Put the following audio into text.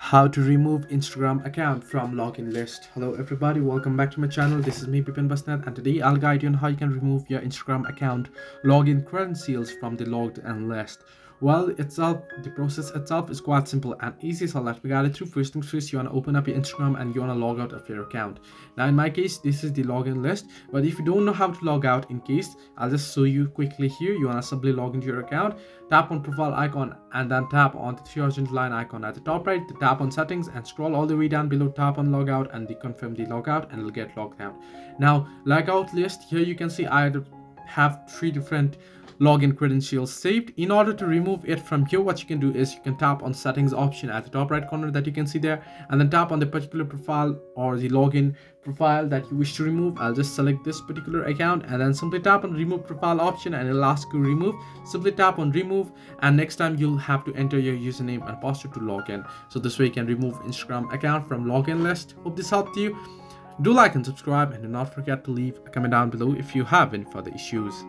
How to remove Instagram account from login list. Hello everybody, welcome back to my channel. This is me Bipin Basnet, and today I'll guide you on how you can remove your Instagram account login credentials from the logged in list. Well, the process itself is quite simple and easy, so let me guide it through. First things first, you want to open up your Instagram and you want to log out of your account. Now in my case, this is the login list, but if you don't know how to log out, in case I'll just show you quickly here. You want to simply log into your account, tap on profile icon, and then tap on the three horizontal line icon at the top right, tap on settings and scroll all the way down below, tap on logout and confirm the logout, and it'll get logged out. Now logout list, here you can see I have three different login credentials saved. In order to remove it from here, what you can do is you can tap on settings option at the top right corner that you can see there, and then tap on the particular profile or the login profile that you wish to remove. I'll just select this particular account and then simply tap on remove profile option, and it'll ask you remove. Simply tap on remove, and next time you'll have to enter your username and password to log in. So this way you can remove Instagram account from login list. Hope this helped you. Do like and subscribe, and do not forget to leave a comment down below if you have any further issues.